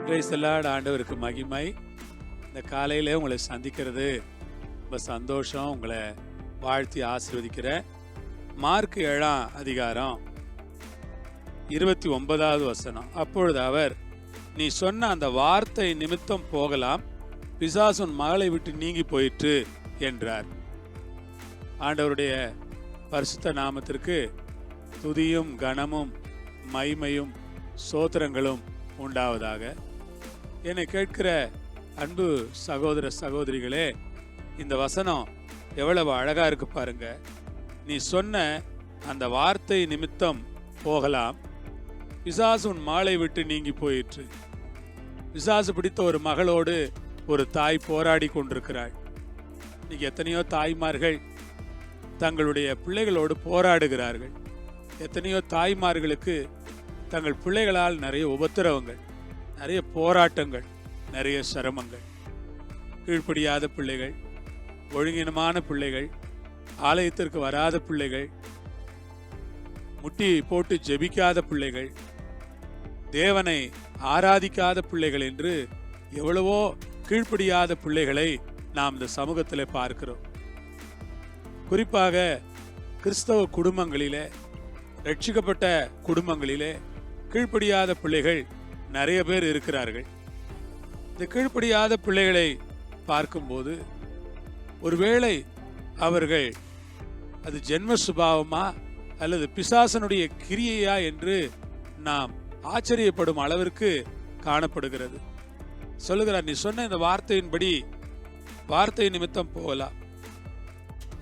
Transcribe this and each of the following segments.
Praise the Lord. ஆண்டவருக்கு மகிமை. இந்த காலையில உங்களை சந்திக்கிறது ரொம்ப சந்தோஷம். உங்களை வாழ்த்தி ஆசீர்வதிக்கிறேன். மார்க் 7ஆம் அதிகாரம் 29வது வசனம். அப்பொழுது அவர், நீ சொன்ன அந்த வார்த்தை நிமித்தம் போகலாம், பிசாசு உன் மகளை விட்டு நீங்கி போயிற்று என்றார். ஆண்டவருடைய பரிசுத்த நாமத்திற்கு துதியும் கனமும் மகிமையும் சோத்திரங்களும் உண்டாவதாக. என்னை கேட்கிற அன்பு சகோதர சகோதரிகளே, இந்த வசனம் எவ்வளவு அழகா இருக்கு பாருங்க. நீ சொன்ன அந்த வார்த்தை நிமித்தம் போகலாம், பிசாசு உன் மகளை விட்டு நீங்கி போயிற்று. பிசாசு பிடித்த ஒரு மகளோடு ஒரு தாய் போராடி கொண்டிருக்கிறாள். இன்னைக்கு எத்தனையோ தாய்மார்கள் தங்களுடைய பிள்ளைகளோடு போராடுகிறார்கள். எத்தனையோ தாய்மார்களுக்கு தங்கள் பிள்ளைகளால் நிறைய உபத்திரவங்கள், நிறைய போராட்டங்கள், நிறைய சிரமங்கள். கீழ்ப்படியாத பிள்ளைகள், ஒழுங்கினமான பிள்ளைகள், ஆலயத்திற்கு வராத பிள்ளைகள், முட்டி போட்டு ஜெபிக்காத பிள்ளைகள், தேவனை ஆராதிக்காத பிள்ளைகள் என்று எவ்வளவோ கீழ்ப்படியாத பிள்ளைகளை நாம் இந்த சமூகத்தில் பார்க்கிறோம். குறிப்பாக கிறிஸ்தவ குடும்பங்களிலே, ரட்சிக்கப்பட்ட குடும்பங்களிலே கீழ்ப்படியாத பிள்ளைகள் நிறைய பேர் இருக்கிறார்கள். இந்த கீழ்ப்படியாத பிள்ளைகளை பார்க்கும்போது ஒருவேளை அவர்கள் அது ஜென்ம சுபாவமா அல்லது பிசாசனுடைய கிரியையா என்று நாம் ஆச்சரியப்படும் அளவிற்கு காணப்படுகிறது. சொல்லுகிறார், நீ சொன்ன இந்த வார்த்தையின்படி வார்த்தை நிமித்தம் போகலாம்.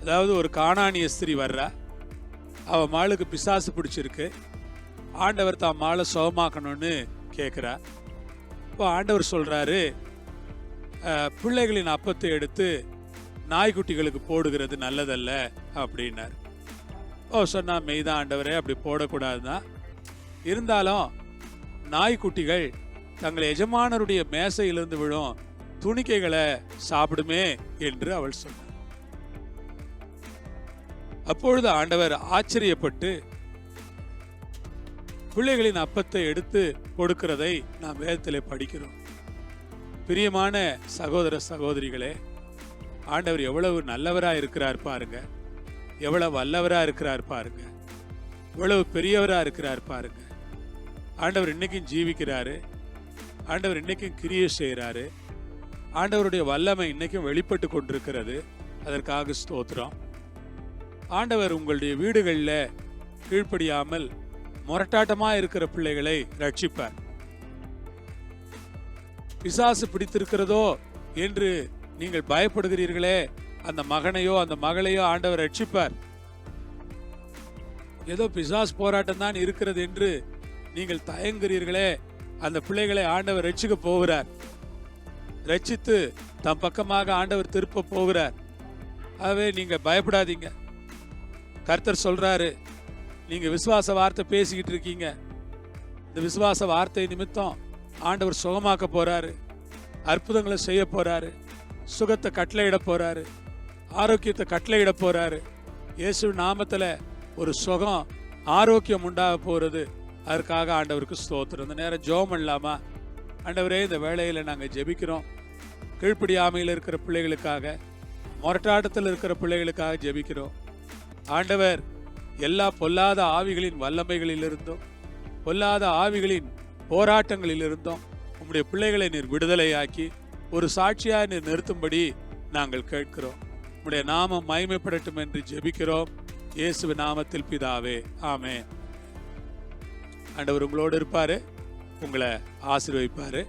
அதாவது ஒரு கானானிய ஸ்திரீ வர்றா, அவ மாளுக்கு பிசாசு பிடிச்சிருக்கு. ஆண்டவர் தான் மாளை சுகமாக்கணும்னு கேட்குறா. இப்போ ஆண்டவர் சொல்றாரு, பிள்ளைகளின் அப்பத்தை எடுத்து நாய்க்குட்டிகளுக்கு போடுகிறது நல்லதல்ல அப்படின்னார். சொன்னா, மெய்தான் ஆண்டவரே, அப்படி போடக்கூடாதுதான். இருந்தாலும் நாய்க்குட்டிகள் தங்கள் எஜமானருடைய மேசையிலிருந்து விழும் துணிக்கைகளை சாப்பிடுமே என்று அவள் சொன்னார். அப்பொழுது ஆண்டவர் ஆச்சரியப்பட்டு பிள்ளைகளின் அப்பத்தை எடுத்து கொடுக்கிறதை நாம் வேதத்திலே படிக்கிறோம். பிரியமான சகோதர சகோதரிகளே, ஆண்டவர் எவ்வளவு நல்லவரா இருக்கிறார் பாருங்க, எவ்வளவு வல்லவரா இருக்கிறார் பாருங்க, எவ்வளவு பெரியவரா இருக்கிறார் பாருங்க. ஆண்டவர் இன்னைக்கும் ஜீவிக்கிறாரு. ஆண்டவர் இன்னைக்கும் கிரியை செய்கிறாரு. ஆண்டவருடைய வல்லமை இன்னைக்கும் வெளிப்பட்டு கொண்டிருக்கிறது. அதற்காக ஸ்தோத்திரம். ஆண்டவர் உங்களுடைய வீடுகளில் கீழ்ப்படியாமல் முரட்டாட்டமா இருக்கிற பிள்ளைகளை ரட்சிப்பார். பிசாசு பிடித்திருக்கிறதோ என்று நீங்கள் பயப்படுகிறீர்களே, அந்த மகனையோ அந்த மகளையோ ஆண்டவர் ரட்சிப்பார். ஏதோ பிசாசு போராட்டம் தான் இருக்கிறது என்று நீங்கள் தயங்குகிறீர்களே, அந்த பிள்ளைகளை ஆண்டவர் ரட்சிக்க போகிறார். ரட்சித்து தம் பக்கமாக ஆண்டவர் திருப்ப போகிறார். ஆகவே நீங்க பயப்படாதீங்க. கர்த்தர் சொல்றாரு, நீங்க விசுவாச வார்த்தை பேசிக்கிட்டு இருக்கீங்க. இந்த விசுவாச வார்த்தை நிமித்தம் ஆண்டவர் சுகமாக்க போறாரு, அற்புதங்களை செய்ய போறாரு, சுகத்தை கட்டளையிட போறாரு, ஆரோக்கியத்தை கட்டளையிட போறாரு. இயேசு நாமத்துல ஒரு சுகம், ஆரோக்கியம் உண்டாக போறது. அதற்காக ஆண்டவருக்கு ஸ்தோத்திரம். இந்த நேரம் ஜெபம் பண்ணலாமா? ஆண்டவரே, இந்த வேளையில நாங்க ஜெபிக்கிறோம். கீழ்ப்படியாமையில் இருக்கிற பிள்ளைகளுக்காக, முரட்டாட்டத்தில் இருக்கிற பிள்ளைகளுக்காக ஜெபிக்கிறோம். ஆண்டவர், எல்லா பொல்லாத ஆவிகளின் வல்லமைகளிலிருந்தும் பொல்லாத ஆவிகளின் போராட்டங்களிலிருந்தும் உம்முடைய பிள்ளைகளை நீர் விடுதலையாக்கி ஒரு சாட்சியாய் நீர் நிறுத்தும்படி நாங்கள் கேட்கிறோம். உம்முடைய நாமம் மகிமைப்படட்டும் என்று ஜெபிக்கிறோம். இயேசுவின் நாமத்தில் பிதாவே, ஆமென். ஆண்டவர் உங்களோடு இருப்பாரு, உங்களை ஆசீர்வதிப்பாரு.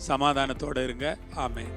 சமாதானத்தோடு இருங்க. ஆமென்.